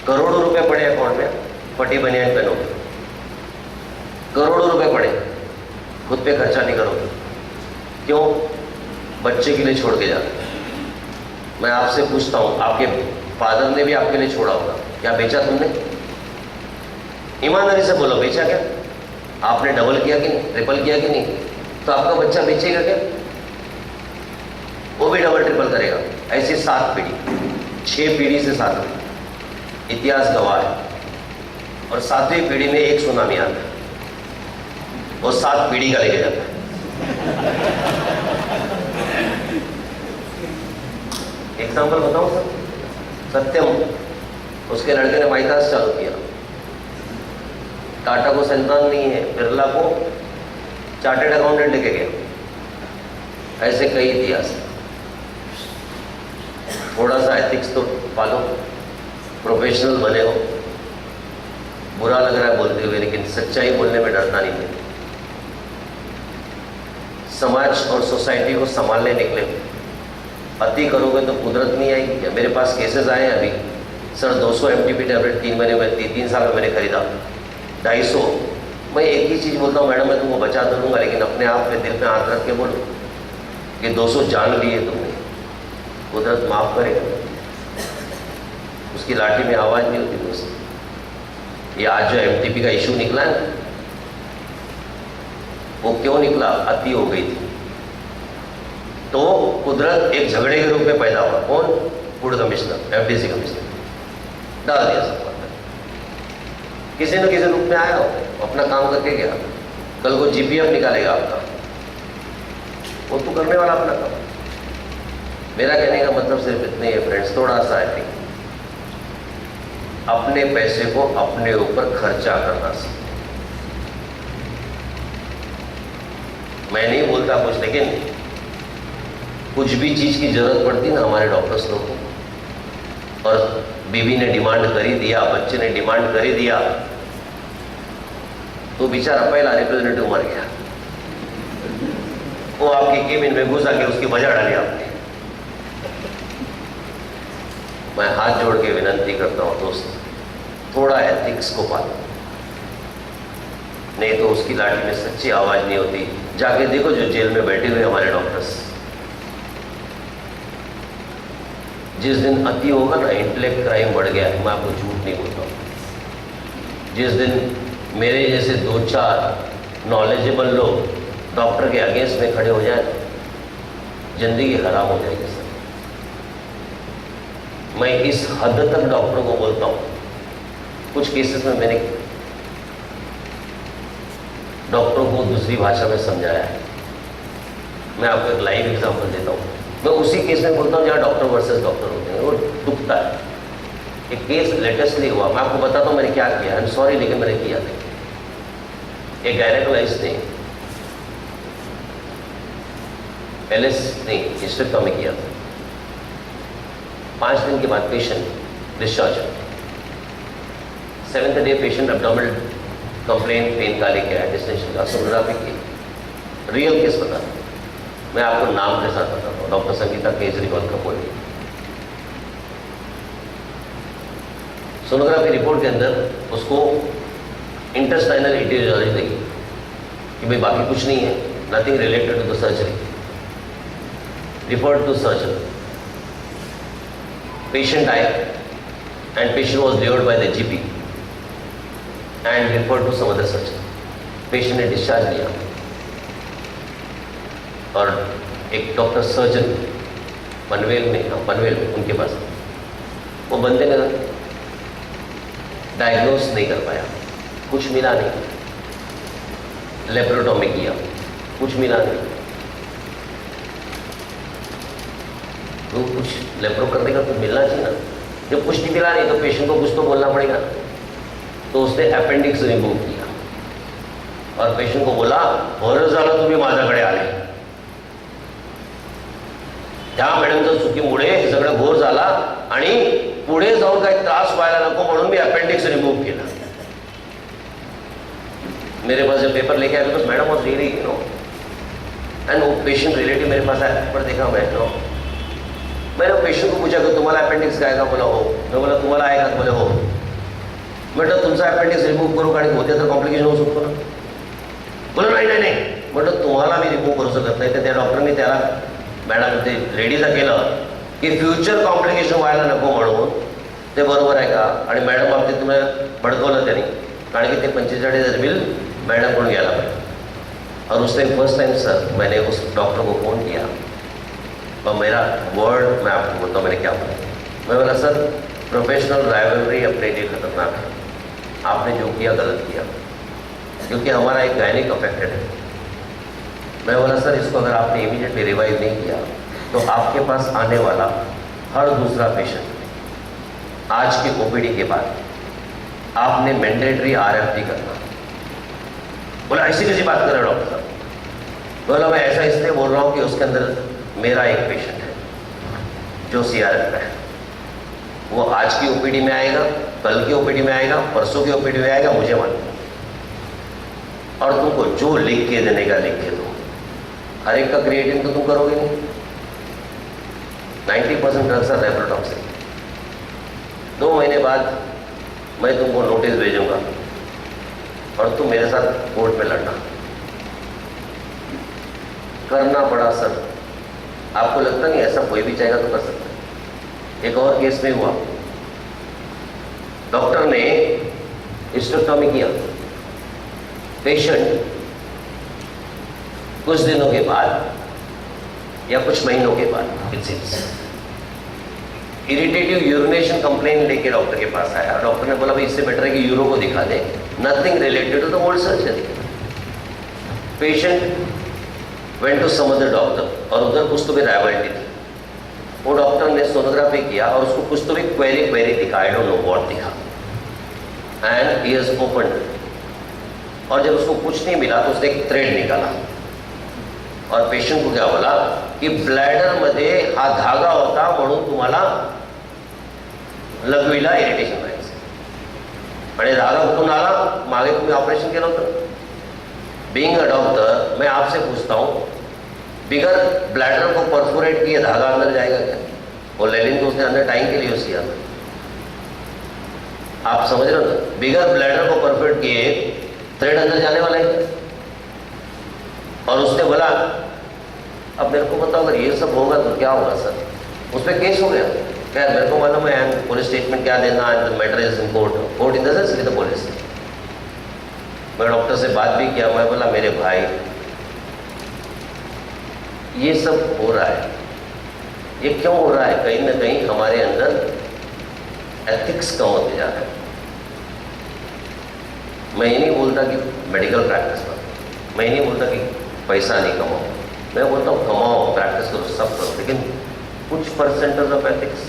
करोड़ों रुपए पड़े अकाउंट में, फटी बनियान पहनोगे। करोड़ों रुपए पड़े, खुद पे खर्चा नहीं करोगे। क्यों? बच्चे के लिए छोड़ के जाते। मैं आपसे पूछता हूँ, आपके फादर ने भी आपके लिए छोड़ा होगा, क्या बेचा तुमने? ईमानदारी से बोलो, बेचा क्या? आपने डबल किया कि नहीं, ट्रिपल किया कि नहीं? तो आपका बच्चा बेचेगा क्या? वो भी डबल ट्रिपल करेगा। ऐसी 7 पीढ़ी, 6 पीढ़ी से 7 पीढ़ी, इतिहास गवाह है। और 7वीं पीढ़ी में एक सुनामी आता है, वो 7 पीढ़ी का लेके जाता है। एग्जाम्पल बताऊं सर, सत्यम, उसके लड़के ने माइतास चालू किया। टाटा को संतान नहीं है, बिरला को चार्टेड अकाउंटेंट लेके गया। ऐसे कई इतिहास हैं। थोड़ा सा एथिक्स तो पालो, प्रोफेशनल बने हो। बुरा लग रहा है बोलते हुए, लेकिन सच्चाई बोलने में डरना नहीं है। समाज और सोसाइटी को संभालने निकले, अति करोगे तो कुदरत नहीं आएगी क्या? मेरे पास केसेस आए हैं अभी, सर 200 MTP टैबलेट 3 महीने में 3 साल में मैंने खरीदा, 250। मैं एक ही चीज़ बोलता हूँ, मैडम मैं तुमको बचा तो दूंगा, लेकिन अपने आप में दिल में हाथ रख के बोलो कि 200 जान लिए तुमने, कुदरत माफ करेगा। उसकी लाठी में आवाज़ नहीं होती दोस्त। ये आज जो MTP का इशू निकला है, वो क्यों निकला? अति हो गई थी तो कुदरत एक झगड़े के रूप में पैदा हुआ। कौन? फूड कमिश्नर, FDC कमिश्नर डाल दिया सब। किसी न किसी रूप में आया हो, अपना काम करके गया। कल को GPF निकालेगा आपका, वो तो करने वाला अपना काम। मेरा कहने का मतलब सिर्फ इतने ही फ्रेंड्स, थोड़ा सा है अपने पैसे को अपने ऊपर खर्चा करना सीखें। मैं नहीं बोलता कुछ, लेकिन कुछ भी चीज़ की जरूरत पड़ती ना हमारे डॉक्टर्स लोग को, और बीवी ने डिमांड कर ही दिया, बच्चे ने डिमांड कर ही दिया, तो बेचारा पहला रिप्रेजेंटेटिव मर गया। वो आपके केबिन में घुसा के उसकी वजह डाली आपने। मैं हाथ जोड़ के विनती करता हूँ दोस्त, थोड़ा एथिक्स को पालो, नहीं तो उसकी लाठी में सच्ची आवाज नहीं होती। जाके देखो जो जेल में बैठे हुए हमारे डॉक्टर्स, जिस दिन अति होगा ना, इंटेलेक्ट क्राइम बढ़ गया है, मैं आपको झूठ नहीं बोलता हूँ। जिस दिन मेरे जैसे 2-4 नॉलेजेबल लोग डॉक्टर के अगेंस्ट में खड़े हो जाए, जिंदगी हराम हो जाएगी सर। मैं इस हद तक डॉक्टरों को बोलता हूँ, कुछ केसेस में मैंने डॉक्टरों को दूसरी भाषा में समझाया है। मैं आपको एक लाइव एग्जांपल देता हूँ। मैं उसी केस में बोलता हूँ जहाँ डॉक्टर वर्सेस डॉक्टर होते हैं, वो दुखता है। एक केस लेटेस्टली हुआ, मैं आपको बताता हूँ मैंने क्या किया। आई एम सॉरी, लेकिन मैंने किया था। एक गायनेकोलॉजिस्ट ने LS नहीं, हिस्टेरेक्टॉमी में किया था। 5 दिन के बाद पेशेंट डिस्चार्ज हुआ। 7th day patient abdominal complaint, pain का लेके आया, डिस्टेंशन का, सोनोग्राफी की। रियल केस बता, मैं आपको नाम के साथ बताता हूँ, डॉक्टर संगीता केजरीवाल का बोली। सोनोग्राफी रिपोर्ट के अंदर उसको इंटेस्टाइनल एटियोलॉजी लगी कि भाई बाकी कुछ नहीं है, nothing related to the surgery, referred to surgeon. Patient आए and patient was delivered by the GP and referred to some other surgeon. Patient ने डिस्चार्ज लिया और एक डॉक्टर सर्जन पनवेल में उनके पास, वो बंदे ने डायग्नोस नहीं कर पाया, कुछ मिला नहीं। लेप्रोटॉमी किया, कुछ मिला नहीं। तो कुछ लेप्रो करने का कुछ मिलना चाहिए ना। जब कुछ नहीं मिला नहीं तो पेशेंट को कुछ तो बोलना पड़ेगा। तो उसने अपेंडिक्स रिमूव किया और पेशेंट को बोला, बरं झालं तुम्ही माझ्याकडे आले, त्या मॅडमचं चुकीमुळे हे सगळं घोर झाला आणि पुढे जाऊन काही त्रास व्हायला नको म्हणून मी अपेंडिक्स रिमूव केला। मेरे पास जब पेपर लेके आया, because madam was really and वो पेशेंट रिलेटिव मेरे पास आया, पर देखा मैंने पेशेंट को पूछा कि तुम्हाला अपेंडिक्स काय का? बोला हो। मैं बोला तुम्हाला आहे का? बोले हो। म्हटलं तुमचा अपेंडिक्स रिमूव्ह करू, कारण होते तर कॉम्प्लिकेशन होऊ शकतो ना। बोला नाही, म्हटलं तुम्हाला मी रिमूव्ह करू शकत नाही। तर त्या डॉक्टरनी त्याला, मॅडम ते लेडीला केलं की फ्युचर कॉम्प्लिकेशन व्हायला नको म्हणून, ते बरोबर आहे का? आणि मॅडम बाबतीत तुम्हाला भडकवलं त्यांनी, कारण की ते 45,000 बिल मैडम को गया और उस टाइम फर्स्ट टाइम सर मैंने उस डॉक्टर को फ़ोन किया और मेरा वर्ड मैं आपको बोलता हूँ मैंने क्या बोला। मैं बोला सर प्रोफेशनल राइवलरी अपने लिए खतरनाक है, आपने जो किया गलत किया, क्योंकि हमारा एक गायनिक अफेक्टेड है। मैं बोला सर इसको अगर आपने इमीडिएटली रिवाइव नहीं किया तो आपके पास आने वाला हर दूसरा पेशेंट आज के OPD के बाद आपने मैंडेटरी RFT करना। बोला ऐसी कैसी बात कर रहे हो डॉक्टर साहब? बोला मैं ऐसा इसलिए बोल रहा हूँ कि उसके अंदर मेरा एक पेशेंट है जो CRF का है, वो आज की OPD में आएगा, कल की OPD में आएगा, परसों की OPD में आएगा, मुझे मालूम। और तुमको जो लिख के देने का लिख के दो, हर एक का क्रिएटिन तो तुम करोगे नहीं। 90% ड्रग्स आर रेफ्लोटॉक्सिक। 2 महीने बाद मैं तुमको नोटिस भेजूंगा और तुम मेरे साथ कोर्ट में लड़ना। करना पड़ा सर। आपको लगता नहीं ऐसा कोई भी चाहेगा तो कर सकता है। एक और केस में हुआ, डॉक्टर ने हिस्टेक्टॉमी किया, पेशेंट कुछ दिनों के बाद या कुछ महीनों के बाद it seems irritative urination complain लेके डॉक्टर के पास आया। डॉक्टर ने बोला भाई इससे बेटर है कि यूरो को दिखा दे, nothing related to the mould surgery. Patient went to some other doctor और उधर कुछ तो भी राइवल्टी थी। वो डॉक्टर ने सोनोग्राफी किया और उसको कुछ तो भी क्वेरी दिखा, आई डोंट नो व्हाट दिखा, एंड ही हैज ओपन्ड। और जब उसको कुछ नहीं मिला तो उसने एक थ्रेड निकाला और पेशंट को क्या बोला की ब्लॅडर मध्ये हा धागा होता म्हणून तुम्हाला लघवीला इरिटेशन व्हायचं आणि धागा कुठून आला, मागे तुम्ही ऑपरेशन केलं होतं। बीइंग अ डॉक्टर मैं आपसे पूछता हूँ, बिगर ब्लैडर को परफोरेट किए धागा अंदर जाएगा क्या? वो लेलिन तो उसने अंदर टाइम के लिए यूज किया था, आप समझ रहे हो ना? बिगर ब्लैडर को परफोरेट किए थ्रेड अंदर जाने वाला है। और उसने बोला अब मेरे को बताओ अगर ये सब होगा तो क्या होगा सर? उस पर केस हो गया। क्या मेरे को मालूम है पुलिस स्टेटमेंट क्या देना, matter is in court, court in the sense with the police. मैं डॉक्टर से बात भी किया, मैं बोला मेरे भाई ये सब हो रहा है, ये क्यों हो रहा है? कहीं ना कहीं हमारे अंदर एथिक्स कम होते जा रहे हैं। मैं ये नहीं बोलता कि मेडिकल प्रैक्टिस पर, मैं ये नहीं बोलता कि पैसा नहीं कमाओ, मैं बोलता हूँ कमाओ, प्रैक्टिस करो, सब करो, लेकिन कुछ परसेंटेज ऑफ एथिक्स।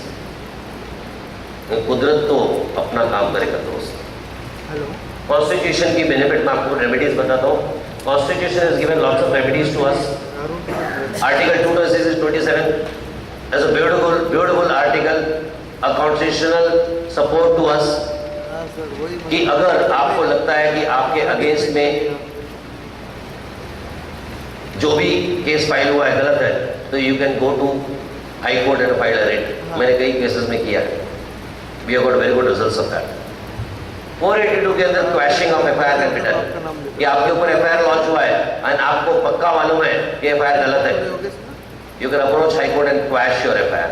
कुदरत तो अपना काम करेगा दोस्त। हेलो, कॉन्स्टिट्यूशन की बेनिफिट में आपको रेमेडीज बताता हूँ। Constitution is given lots of remedies to us. Article 226 is a beautiful article, a constitutional support to us कि अगर आपको लगता है कि आपके अगेंस्ट में जो भी केस फाइल हुआ है गलत है, तो you can go to high court and file a writ. मैंने कई केसेस में किया है, we have got very good results of that. 482 के अंदर quashing of FIR can be done कि आपके ऊपर एफआईआर लॉन्च हुआ है एंड आपको पक्का मालूम है कि एफआईआर गलत है, you can approach high court and quash your FIR.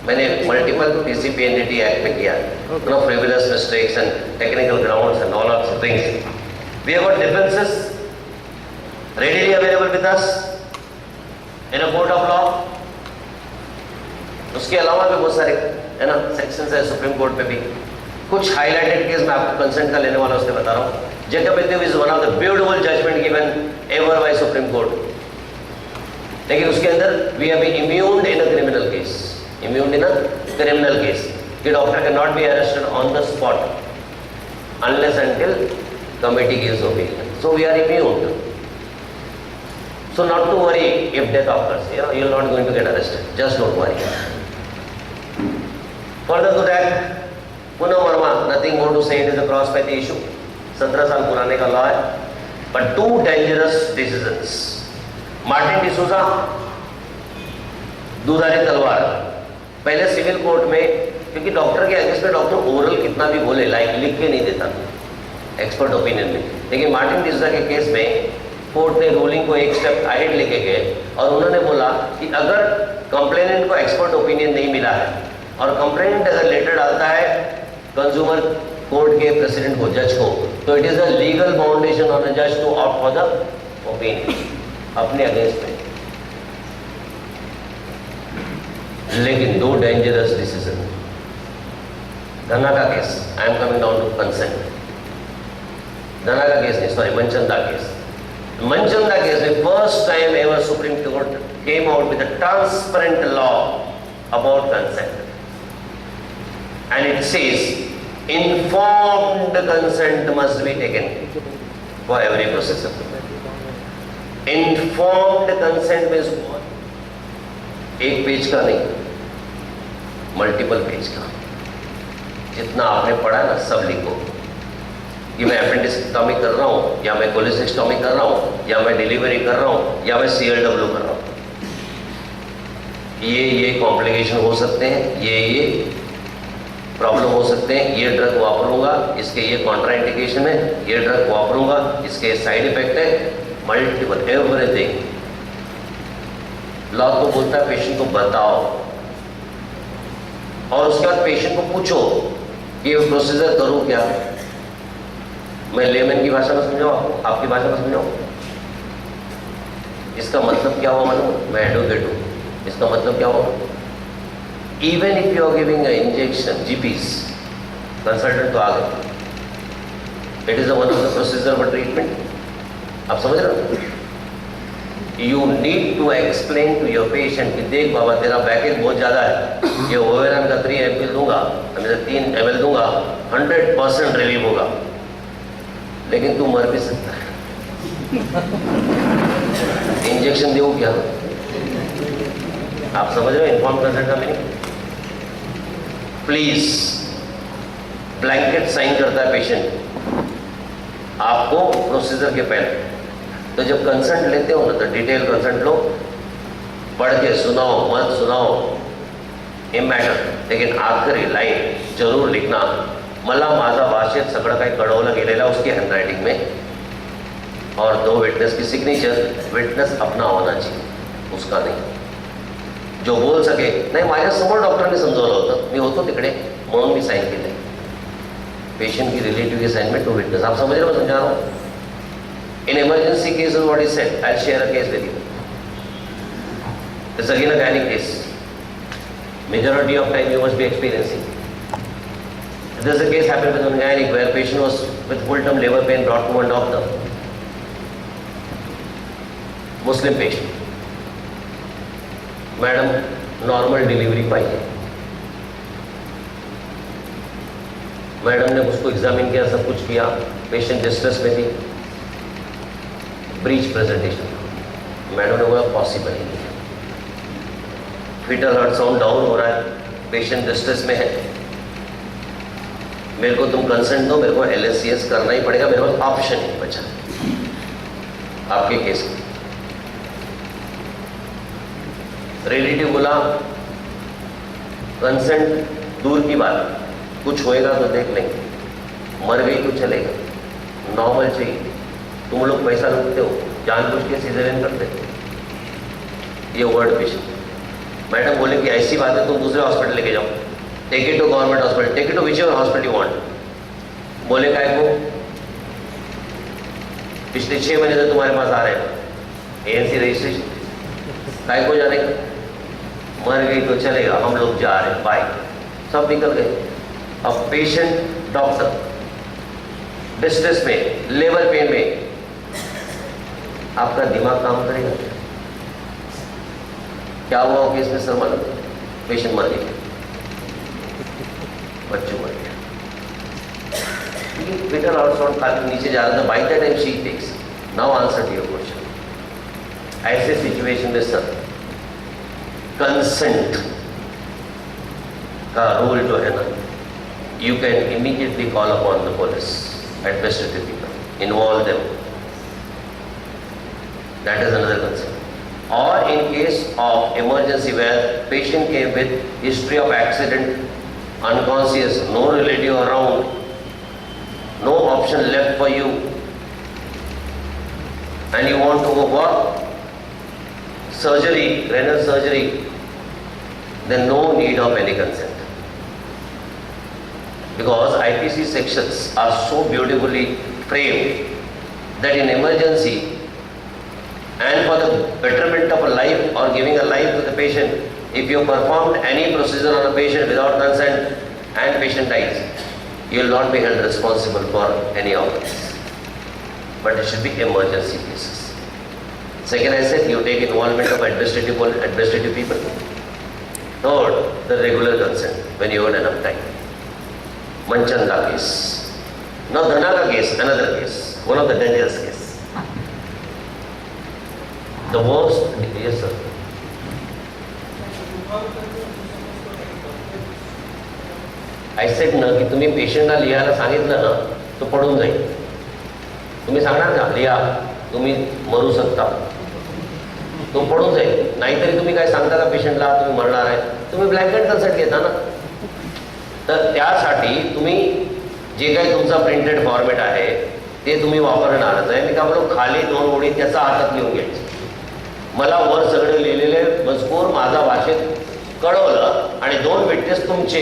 मैंने मल्टीपल PCPNDT एक्ट में किया है, no frivolous mistakes and technical grounds and all of things. We have got defences readily available with us in a court of law। उसके अलावा भी बहुत सारे है ना सेक्शंस है सुप्रीम कोर्ट में भी। कुछ हाईलाइटेड केस मैं आपको कंसेंट का लेने वाला उससे बता रहा हूँ। Jacob is one of the beautiful judgment given ever by Supreme Court. लेकिन उसके अंदर we have been immuned in a criminal case, immuned in a criminal case कि doctor can not be arrested on the spot unless until committee gives opinion, so we are immune। So not to worry if death occurs, you're not going to get arrested, just don't worry। Further to that, Punam Verma, nothing more to say, it is a cross-party issue, 17 साल पुराने का law है, but 2 dangerous decisions। Martin D'Souza, दुधारी तलवार, पहले civil court में, क्योंकि doctor के अगेंस्ट में डॉक्टर ओरल कितना भी बोले, लाइक लिख के नहीं देता एक्सपर्ट ओपिनियन में, लेकिन मार्टिन डिसूजा के केस में कोर्ट ने रूलिंग को एक स्टेप आगे लेके गए और उन्होंने बोला कि अगर कंप्लेनेंट को एक्सपर्ट ओपिनियन नहीं मिला है और कंप्लेनेंट अगर लेटर डालता है कंज्यूमर कोर्ट के प्रेसिडेंट को, जज को, तो it is a legal boundation on a जज to opt for the opinion अपने अगेंस्ट में। लेकिन 2 डेंजरस डिसीजन। धना का case, I am coming down to consent. Dhana का केस नहीं, sorry, Manchanda case. Manchanda case, the first time ever Supreme Court came out with a transparent law about consent, and it says informed consent must be taken for every process. Informed consent means एक page का नहीं, multiple page का। जितना आपने पढ़ा ना सब लिखो कि मैं एपेंडिक्टॉमी कर रहा हूँ, या मैं कोलेसिस्टॉमी कर रहा हूँ, या मैं डिलीवरी कर रहा हूँ, या मैं CLW कर रहा हूँ। ये कॉम्प्लिकेशन हो सकते हैं, ये प्रॉब्लम हो सकते हैं, ये ड्रग वापरूंगा, इसके ये कॉन्ट्राइंडिकेशन है, ये ड्रग वापरूंगा, इसके साइड इफेक्ट है, मल्टीपल एवरीथिंग। लॉ तो बोलता है पेशेंट को बताओ, और उसके बाद पेशेंट को पूछो कि ये प्रोसीजर करूं क्या। मैं लेमन की भाषा में समझाऊं आपको, आपकी भाषा में समझाऊं? इसका मतलब क्या हुआ मालूम? मैं एडवोकेट हूं, इसका मतलब क्या हुआ? Even if you are giving a injection, GPs consultant तो आ गए, it is one of the procedure for treatment. आप समझ रहे हो? You need to explain to your patient कि देख बाबा तेरा बैकेज बहुत ज़्यादा है, ये ओवेरान का 3 ml दूंगा, मैं 3 ml दूंगा, 100% रिलीव होगा, लेकिन तू मर भी सकता है। इंजेक्शन दो क्या? आप समझ रहे हो इन्फॉर्म कंसेंट का मीनिंग? प्लीज, ब्लैंकेट साइन करता है पेशेंट आपको प्रोसीजर के पहले। तो जब कंसेंट लेते हो ना तो डिटेल कंसेंट लो, पढ़ के सुनाओ मत सुनाओ इमॅटर, लेकिन आखरी लाईन जरूर लिखना, मला माझा भाषेत सगळं काही कळवलं गेलेलं उसकी हँडरायटिंग में, और 2 विटनेस की सिग्नेचर। विटनेस अपना होना चाहिए, उसका नहीं, जो बोल सके। नाही, माझ्यासमोर डॉक्टरने समजवलं होतं, मी होतो तिकडे म्हणून मी साईन केले। पेशेंट की रिलेटिव की साइन में 2 विटनेस। आप समझ रहे हो, समझा रहा हूँ? In emergency cases, what is said? I'll share a case with you. It's again a gynae case. Majority of time you must be experiencing. There's a case happened with one gynae where patient was with full-term labor pain brought to one doctor. Muslim patient. Madam, normal delivery pi. Madam ने उसको examine किया, सब कुछ किया, patient distress में थी, breech presentation. Madam ने बोला पॉसिबल ही नहीं है, फीटल हार्ट साउंड डाउन हो रहा है, पेशेंट डिस्ट्रेस में है, मेरे को तुम कंसेंट दो, मेरे को LSCS करना ही पड़ेगा, मेरे पास ऑप्शन नहीं बचा आपके केस में। रिलेटिव बोला कंसेंट दूर की बात, कुछ होएगा तो देख लेंगे, मर गई तो चलेगा, नॉर्मल चाहिए। तुम लोग पैसा लूटते हो, जानबूझ के सिजेरियन करते हो, ये वर्ड पेशेंट। मैडम बोले कि ऐसी बात है तुम दूसरे हॉस्पिटल लेके जाओ, take it to government hospital, take it to whichever hospital you want. बोले काय को? पिछले 6 महीने से तुम्हारे पास आ रहे हैं, ANC रजिस्ट्रेशन, काय को जाने का? मर गई तो चलेगा, हम लोग जा रहे हैं, बाय, सब निकल गए। अब पेशेंट डॉक्टर डिस्ट्रेस में, लेबर पेन में, आपका दिमाग काम करेगा? क्या हुआ केस में सर मालूम? पेशेंट मर गया, बच्चों मर गया, बेटर आउटसाउंड खाली नीचे जा रहा था, by the time she takes. Now answer to your question, ऐसे सिचुएशन में सर कंसेंट का रोल जो है ना, you can immediately call upon the police, administrative people, involve them. That is another concern. Or in case of emergency where patient came with history of accident, unconscious, no relative around, no option left for you, and you want to go for surgery, renal surgery, then no need of any consent. Because IPC sections are so beautifully framed that in emergency and for the betterment of a life or giving a life to the patient, if you performed any procedure on a patient without consent and patient dies, you will not be held responsible for any of this. But it should be emergency cases. Second, I said you take involvement of administrative people. Third, the regular consent when you have enough time. Manchanda case. Now Dhanaka case, another case, one of the dangerous case. The worst, yes sir. I said ना की तुम्ही पेशंटला लिहायला सांगितलं ना तो पडून जाईल. तुम्ही सांगणार का लिहा तुम्ही मरू शकता, तो पडून जाईल. नाहीतरी तुम्ही काय सांगता का पेशंटला तुम्ही मरणार आहे, तुम्ही ब्लँकेट कन्सल्ट घेता ना. तर त्यासाठी तुम्ही जे काही तुमचा प्रिंटेड फॉर्मॅट आहे ते तुम्ही वापरणारच आहे. मी का बोलू खाली 2 ओळी त्याचा हातात लिहून घ्यायचं. मला वर सगळे लिहिलेले मजकूर माझा भाषेत कळवलं आणि 2 विटनेस तुमचे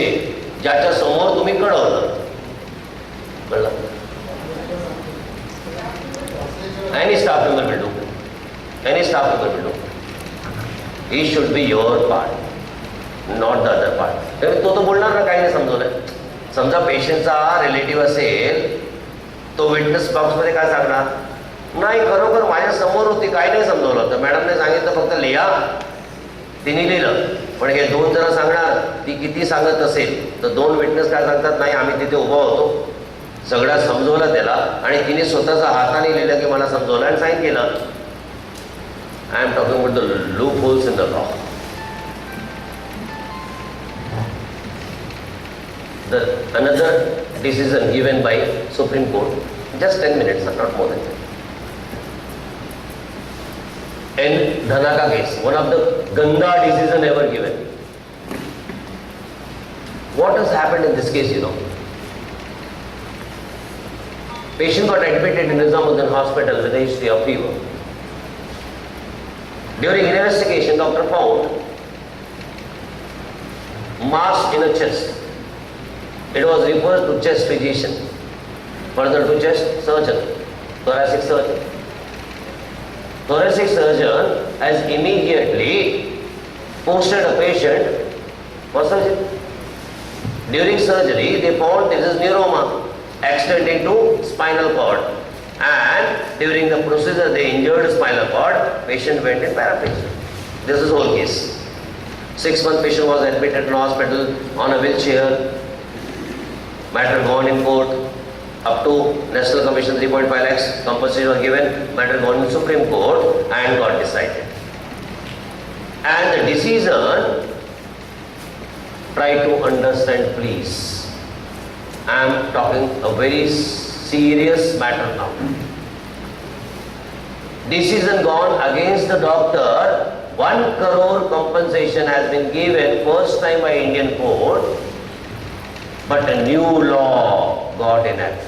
ज्याच्या समोर तुम्ही कळवलं. कळलं? Any staff member will do. Any staff member will do. He should be your part, not the other part. तो बोलणार ना काही नाही समजवलंय. समजा पेशंटचा रिलेटिव्ह असेल तो विटनेस बॉक्समध्ये काय सांगणार, नाही खरोखर माझ्या समोर होती काही नाही समजवलं. तर मॅडमने सांगितलं फक्त लिहा, तिने लिहिलं. पण हे 2 जण सांगणार ती किती सांगत असेल तर 2 विटनेस काय सांगतात, नाही आम्ही तिथे उभा होतो, सगळ्यात समजवलं त्याला आणि तिने स्वतःचा हाताने लिहिलं की मला समजवलं आणि साईन केलं. I am talking about the loopholes in the law. The another decision given by Supreme Court, just 10 minutes, not more than that. In Dhanaka case, one of the ganda decision ever given. What has happened in this case, you know? Patient got admitted in Nizamuddin Hospital with a history of fever. During investigation, doctor found mass in the chest. It was referred to chest physician, further to chest surgeon, thoracic surgeon. Thoracic surgeon has immediately posted a patient for surgery. During surgery, they found this is neuroma, extending to spinal cord, and during the procedure they injured spinal cord, patient went in paraplegia. This is whole case. 6-month patient was admitted in hospital on a wheelchair. Matter gone in court. Up to National Commission 3.5 lakhs compensation was given. Matter gone in Supreme Court and got decided. And the decision, try to understand please. I am talking a very serious matter now. Decision gone against the doctor. 1 crore compensation has been given first time by Indian court, but a new law got enacted.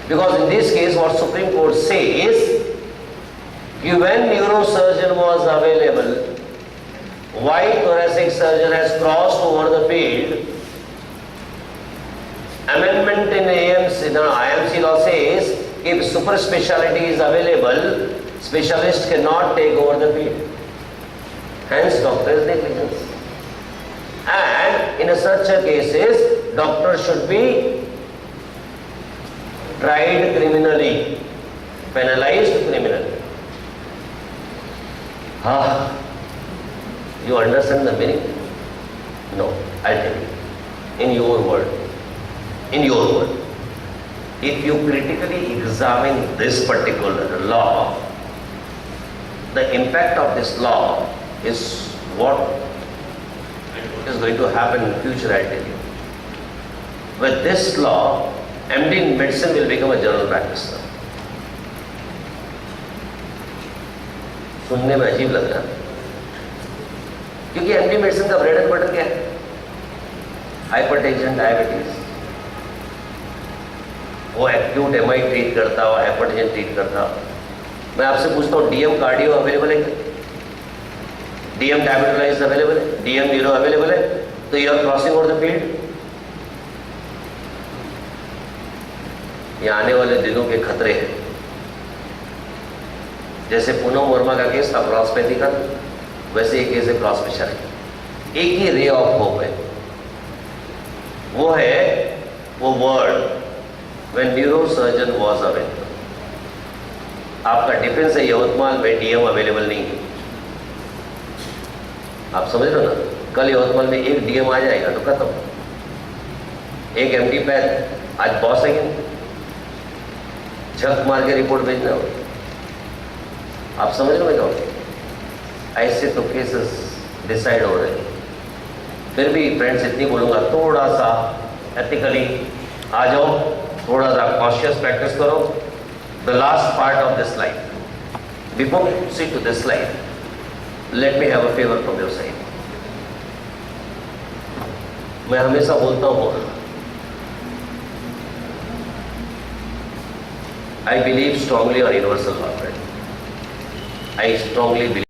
Because in this case what Supreme Court says, when neurosurgeon was available, why thoracic surgeon has crossed over the field? Amendment in AMC, the IMC law says, if super specialty is available, specialist cannot take over the field. Hence doctor's negligence. And in such a cases, doctor should be tried criminally, penalized criminally. You understand the meaning? No, I'll tell you. In your word. In your word. If you critically examine this particular law, the impact of this law is what is going to happen in future, I tell you. With this law, MD in medicine will become a general practitioner. सुनने में अजीब लग रहा है, क्योंकि MD medicine का bread and butter क्या है? Hypertension, diabetes. वो एक्यूट एमआई ट्रीट करता, वो हाइपरटेंशन ट्रीट करता. मैं आपसे पूछता हूँ, डीएम कार्डियो अवेलेबल है क्या? डीएम डायबिटोलाइज अवेलेबल है? डीएम न्यूरो अवेलेबल है? तो you are crossing over the field. ये आने वाले दिनों के खतरे हैं. जैसे पूनम वर्मा का केस था क्रॉसपैथी का, वैसे ये केस है क्रॉस स्पेशलिटी. एक ही रे ऑफ होप है, वो है वो word when neuro surgeon was available. आपका डिफेंस है यवतमाल में डीएम अवेलेबल नहीं है. आप समझ रहे हो ना? कल यवतमाल में एक डीएम आ जाएगा तो खत्म. एक एमडी पैथ आज बॉस है, झक मार के रिपोर्ट भेजना हो. आप समझ रहे हो? ऐसे तो केसेस डिसाइड हो रहे हैं। फिर भी फ्रेंड्स इतनी बोलूँगा, थोड़ा सा एथिकली आ जाओ, थोड़ा सा कॉन्शियस प्रैक्टिस करो। The last part of this life, before we proceed to this life, let me have a favour from your side. मैं हमेशा बोलता हूँ, I believe strongly on universal law, friend. I strongly believe